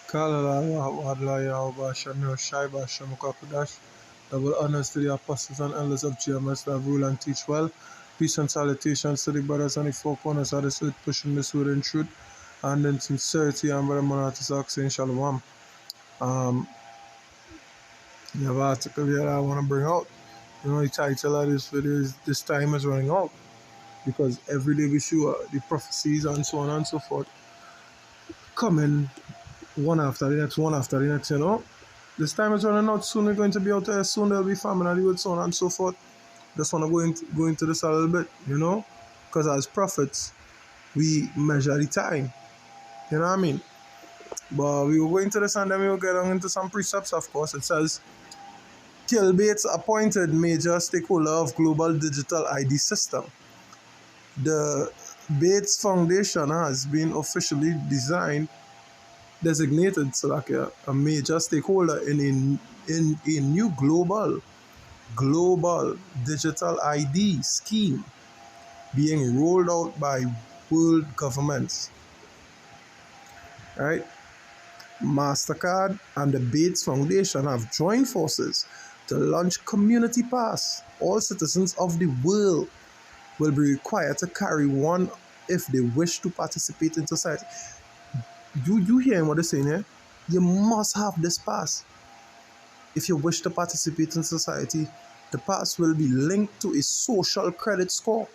Kalala Wadla Yahuba Shamil Shaiba Shamukakudash. Double honors to the apostles and elders of GMS that rule and teach well. Peace and salutations to the brothers on the four corners of this earth pushing this word in truth and in sincerity and brother Monatis saying Shalom. You have an article here that I want to bring out. You know, the title of this video is This Time is Running Out. Because every day we see the prophecies and so on and so forth coming one after the next, one after the next, you know. This time is running out. Soon we're going to be out there. Soon there'll be famine and the world, so on and so forth. Just want to go into this a little bit, you know. Because as prophets, we measure the time. You know what I mean? But we will go into this and then we will get on into some precepts, of course. It says, Kill Bates appointed major stakeholder of global digital ID system. The Bates Foundation has been officially designated so like a major stakeholder in a new global digital ID scheme being rolled out by world governments. Right? MasterCard and the Bates Foundation have joined forces to launch Community Pass. All citizens of the world will be required to carry one if they wish to participate in society. You hearing what they're saying here? You must have this pass. If you wish to participate in society, the pass will be linked to a social credit score,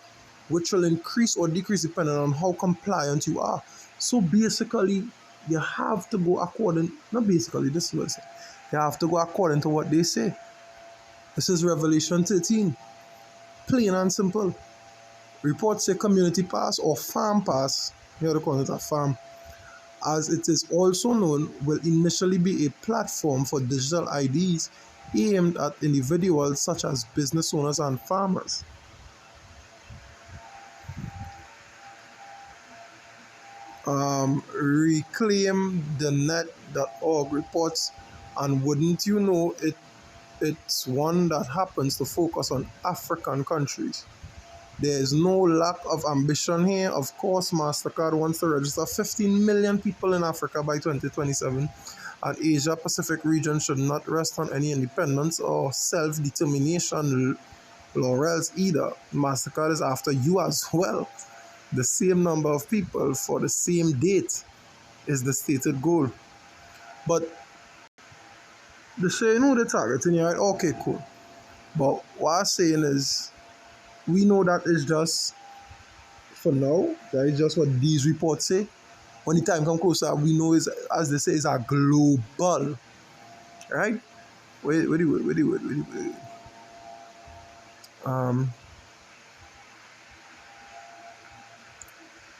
which will increase or decrease depending on how compliant you are. So basically, you have to go according, not basically, this is what I say. You have to go according to what they say. This is Revelation 13. Plain and simple. Reports say community pass or farm pass, here they call it a farm, as it is also known, will initially be a platform for digital IDs aimed at individuals such as business owners and farmers. ReclaimTheNet.org reports, and wouldn't you know it, it's one that happens to focus on African countries. There is no lack of ambition here. Of course, MasterCard wants to register 15 million people in Africa by 2027, and Asia Pacific region should not rest on any independence or self-determination laurels either. MasterCard is after you as well. The same number of people for the same date is the stated goal. But they say, you know, they're targeting you, right? Okay, cool. But what I'm saying is, we know that is just for now. That is just what these reports say. When the time comes closer, we know is, as they say, is a global, right? Wait.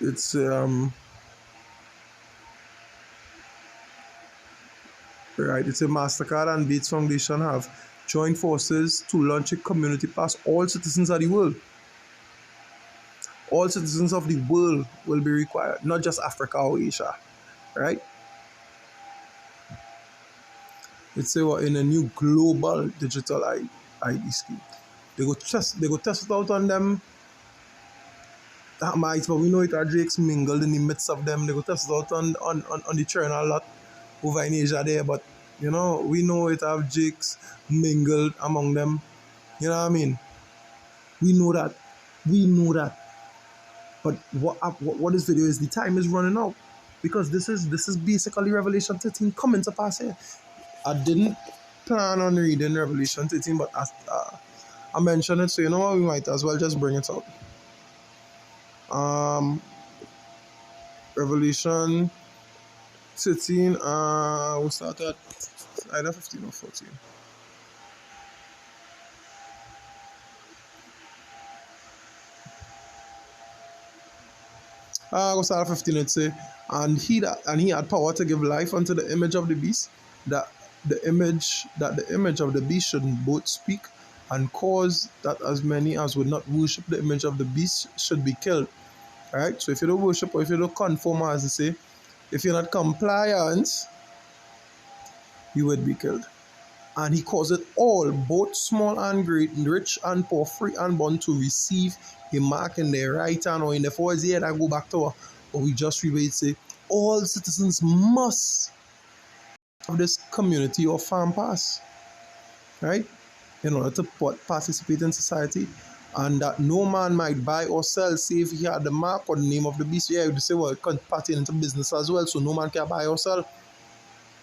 It's right. It's a MasterCard and Bates Foundation have joined forces to launch a community pass. All citizens of the world. All citizens of the world will be required, not just Africa or Asia, right? It's in a new global digital ID scheme. They go test it out on them. That might, but we know it are Drake's mingled in the midst of them. They go test it out on the churn a lot over in Asia there, but you know, we know it have Jakes mingled among them. You know what I mean? We know that. But what this video is, the time is running out. Because this is basically Revelation 13 coming to pass here. I didn't plan on reading Revelation 13, but I mentioned it, so you know what, we might as well just bring it out. Revelation 13, we'll start at either 15 or 14. We'll start at 15, it say, and he had power to give life unto the image of the beast, that the image of the beast should both speak, and cause that as many as would not worship the image of the beast should be killed. Alright, so if you don't worship or if you don't conform, as they say, if you're not compliant, you would be killed. And he caused it all, both small and great, rich and poor, free and bond, to receive a mark in their right hand or in the forehead. I go back to what we just read, say all citizens must of this community or farm pass, right? In order to participate in society, and that no man might buy or sell, say if he had the mark or the name of the beast. Yeah, you say, well, it can pertain into business as well, so no man can buy or sell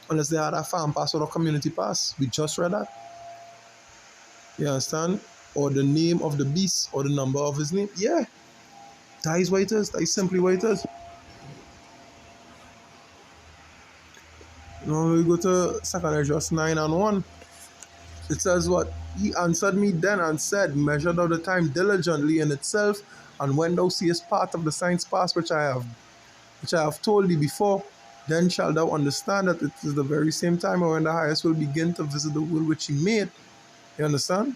unless they had a farm pass or a community pass. We just read that. You understand? Or the name of the beast or the number of his name. Yeah, that is what it is. That is simply what it is. Now we go to 2 Esdras 9:1. It says what? He answered me then and said, measure thou the time diligently in itself, and when thou seest part of the signs past which I have told thee before, then shalt thou understand that it is the very same time when the highest will begin to visit the world which he made. You understand?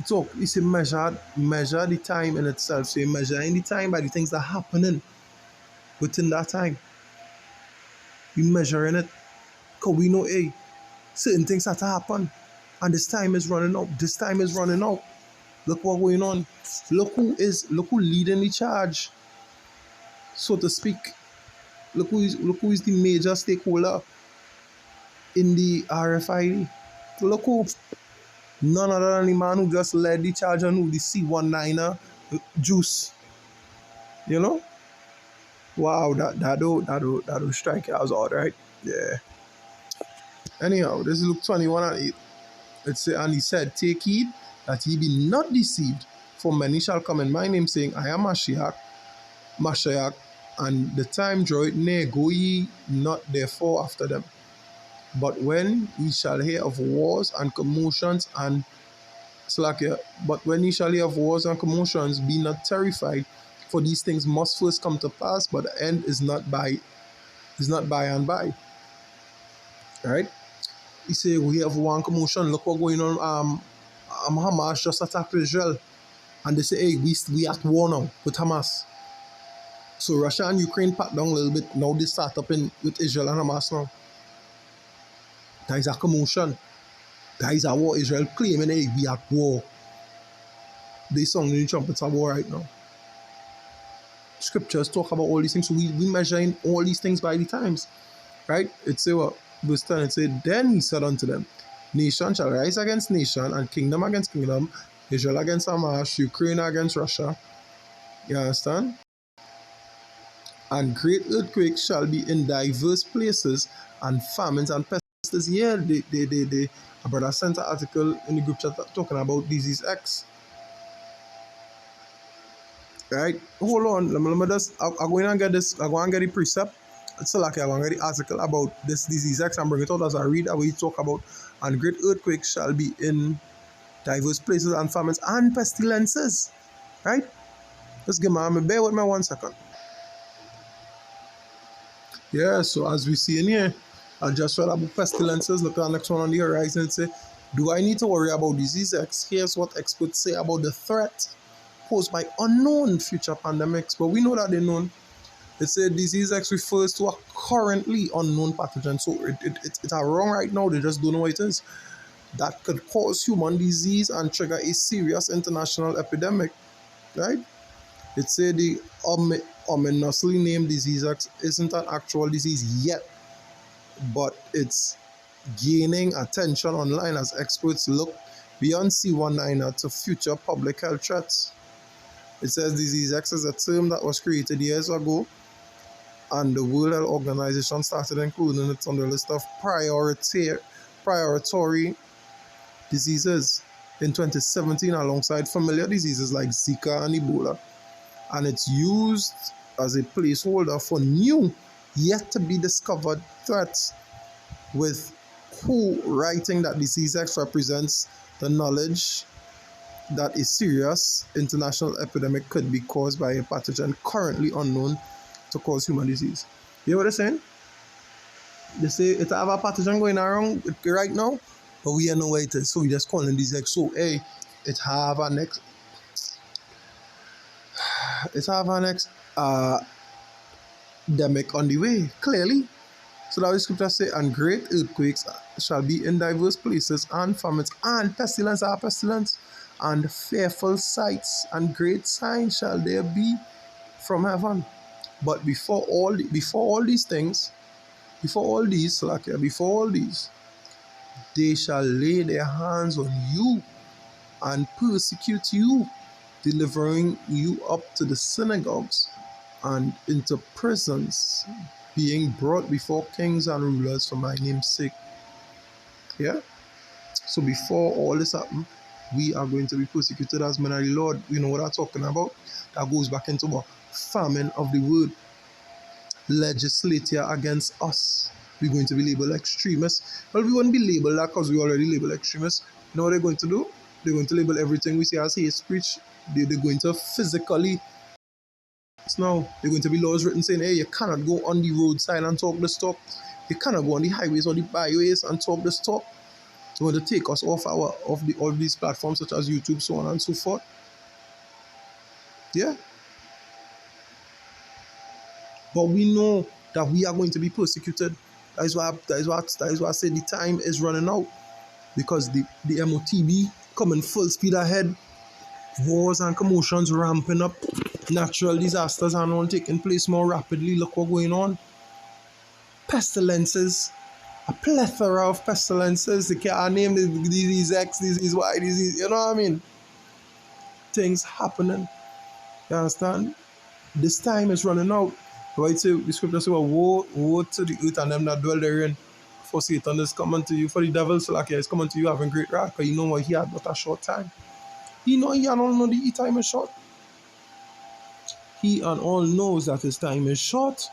So you see, measure the time in itself. So you're measuring the time by the things that are happening within that time. We measuring it. Because we know, hey, certain things have to happen. And this time is running out. This time is running out. Look what's going on. Look who leading the charge, so to speak. Look who is the major stakeholder in the RFID. Look who, none other than the man who just led the charge on who the C19er juice. You know? Wow, that'll strike you as odd, right? Yeah. Anyhow, this is Luke 21:8. It say, and he said, take heed that ye be not deceived, for many shall come in my name, saying, I am Mashiach, and the time draweth near, go ye not therefore after them. But when ye shall hear of wars and commotions and but when ye shall hear of wars and commotions, be not terrified, for these things must first come to pass, but the end is not by and by. Right? He say we have one commotion. Look what going on. Hamas just attacked Israel, and they say, hey, we at war now with Hamas. So Russia and Ukraine packed down a little bit. Now they start up with Israel and Hamas now. That is a commotion. That is a war. Israel claiming, hey, we at war. They sounding the trumpets of war right now. Scriptures talk about all these things. So we measuring all these things by the times. Right? It say what? Verse 10, it say, then he said unto them, nation shall rise against nation, and kingdom against kingdom, Israel against Hamas, Ukraine against Russia. You understand? And great earthquakes shall be in diverse places, and famines and pestilence. Yeah, a brother sent an article in the group chat talking about disease X. Right? Hold on, let me just, I'm going to get this, I'm going to get the precept. It's like I'm going to get the article about this disease X and bring it out as I read where you talk about, and great earthquakes shall be in diverse places, and famines and pestilences. Right? Just give me, bear with me 1 second. Yeah, so as we see in here, I just read about pestilences. Look at the next one on the horizon and say, do I need to worry about disease X? Here's what experts say about the threat posed by unknown future pandemics. But we know that they're known. It said disease X refers to a currently unknown pathogen. So it's wrong right now. They just don't know what it is. That could cause human disease and trigger a serious international epidemic. Right? It said the ominously named disease X isn't an actual disease yet, but it's gaining attention online as experts look beyond C19 to future public health threats. It says disease X is a term that was created years ago, and the World Health Organization started including it on the list of priority diseases in 2017 alongside familiar diseases like Zika and Ebola. And it's used as a placeholder for new, yet to be discovered threats, with WHO writing that disease X represents the knowledge that a serious international epidemic could be caused by a pathogen currently unknown to cause human disease. You know what they're saying? They say it have a pathogen going around right now, but we don't know where it is, so we just calling disease X. So hey, it have an epidemic on the way, clearly. So that the scripture say, and great earthquakes shall be in diverse places, and famines, and pestilence, and fearful sights, and great signs shall there be from heaven. But before all these things, Before all these, before all these, they shall lay their hands on you and persecute you, delivering you up to the synagogues and into prisons, being brought before kings and rulers for my name's sake. Yeah? So before all this happen, we are going to be persecuted as men of the Lord. You know what I'm talking about? That goes back into a famine of the word. Legislature against us. We're going to be labeled extremists. Well, we won't be labeled that because we already labeled extremists. You know what they're going to do? They're going to label everything we say as hate speech. They're going to physically. Now, they're going to be laws written saying, hey, you cannot go on the roadside and talk this talk. You cannot go on the highways or the byways and talk this talk. They want to take us off all these platforms such as YouTube, so on and so forth. Yeah. But we know that we are going to be persecuted. That is why I say the time is running out. Because the M.O.T.E coming full speed ahead. Wars and commotions ramping up. Natural disasters are now taking place more rapidly. Look what's going on. Pestilences. A plethora of pestilences. They can't name these X, these Y, these, you know what I mean? Things happening. You understand? This time is running out. Right? So the scripture says, well, woe to the earth and them that dwell therein. For Satan is coming to you, for the devil is coming to you having great wrath, because you know what, he had but a short time. He and all know the time is short. He and all knows that his time is short.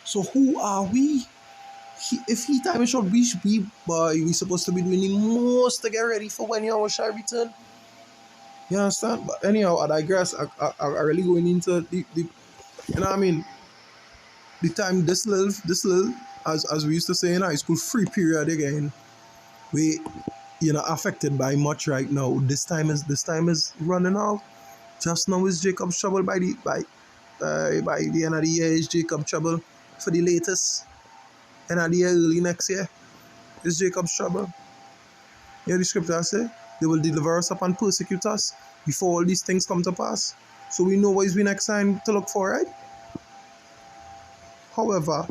So who are we? If his time is short, we should be, boy, we supposed to be doing the most to get ready for when Yahweh shall return. You understand? But anyhow, I digress. I really going into the you know what I mean? The time this little, as we used to say in high school, free period again. We affected by much right now. This time is running out. Just now is Jacob's trouble by the end of the year is Jacob's trouble for the latest. End of the year, early next year is Jacob's trouble. Yeah, the scripture say they will deliver us up and persecute us before all these things come to pass. So we know what is the next sign to look for, right? However,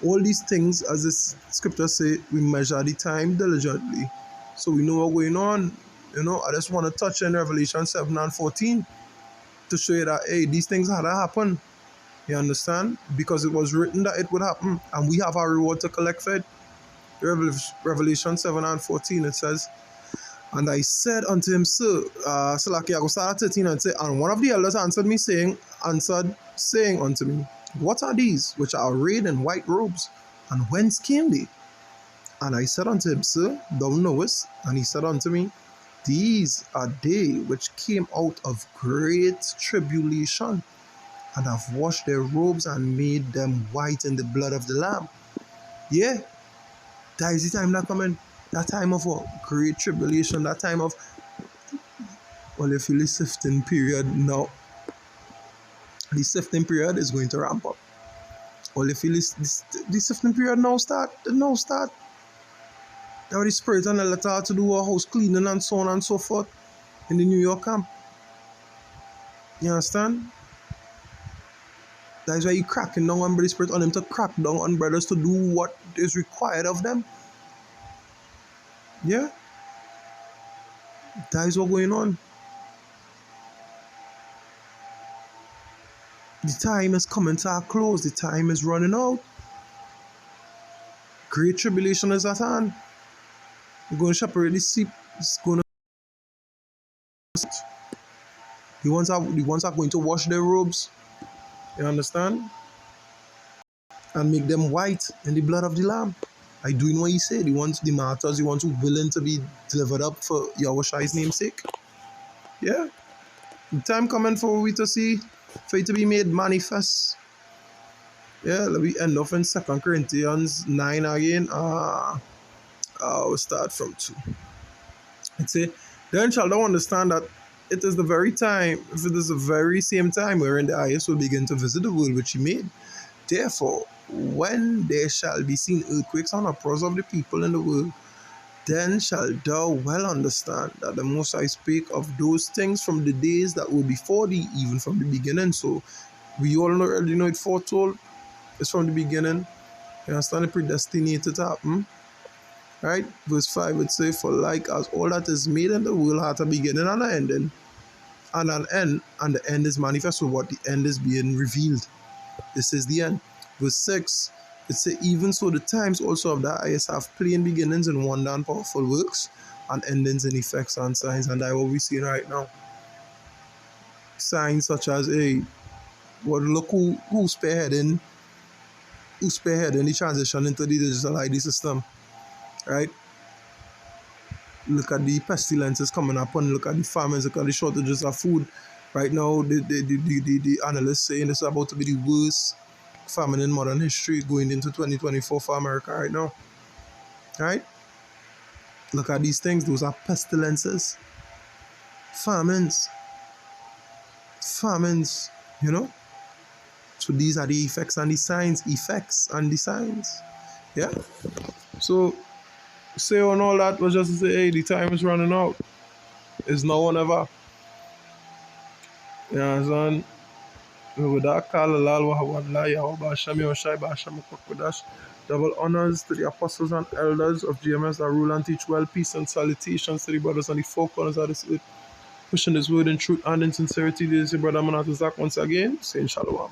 all these things, as this scripture say, we measure the time diligently. So we know what's going on. I just want to touch in Revelation 7 and 14 to show you that, hey, these things had to happen. You understand? Because it was written that it would happen, and we have our reward to collect for it. Revelation 7 and 14, it says, and I said unto him, Sir, Salaki, I go start at 13 and say, and one of the elders answered saying unto me, what are these which are arrayed in white robes, and whence came they? And I said unto him, Sir, thou knowest. And he said unto me, these are they which came out of great tribulation, and have washed their robes and made them white in the blood of the Lamb. Yeah, that is the time that coming. That time of what? Great tribulation. That time of, well, if you the sifting period now, the sifting period is going to ramp up. Well, if you the sifting period now start. Now the Spirit and the letter to do a house cleaning and so on and so forth in the New York camp. You understand? That is why you cracking down on the Spirit on them to crack down on brothers to do what is required of them. Yeah? That is what's going on. The time is coming to a close. The time is running out. Great tribulation is at hand. We're going to separate the sheep. It's going to. The ones are going to wash their robes. You understand? And make them white in the blood of the Lamb. I doing what he said. The martyrs, the ones who willing to be delivered up for Yahweh's name's sake. Yeah. The time coming for we to see, for it to be made manifest. Yeah, let me end off in 2 Corinthians 9 again. We'll start from 2. It say, then shall thou understand that it is the very time, if it is the very same time wherein the highest will begin to visit the world which he made. Therefore, when there shall be seen earthquakes and uproars of the people in the world, then shall thou well understand that the Most High spake of those things from the days that were before thee, even from the beginning. So we all already know it foretold. It's from the beginning. You understand? It predestinated to happen. Right? Verse 5 would say, for like as all that is made in the world hath a beginning and an ending, and an end, and the end is manifest. So what the end is being revealed. This is the end. Verse 6, it says, even so the times also of the highest have plain beginnings in wonder and powerful works, and endings in effects and signs. And that's what we're seeing right now. Signs such as, hey, well, look who's spearheading the transition into the digital ID system, right? Look at the pestilences coming up, and look at the famines, look at the shortages of food. Right now, the analysts saying this is about to be the worst famine in modern history going into 2024 for America right now. Right? Look at these things. Those are pestilences, famines, you know? So these are the effects and the signs. Yeah? So, say on all that was just to say, hey, the time is running out. It's now or never. You know what I'm saying? With double honors to the apostles and elders of GMS that rule and teach well, peace and salutations to the brothers on the four corners of this earth, pushing this word in truth and in sincerity. This is your brother Manato Zach once again, saying shalom.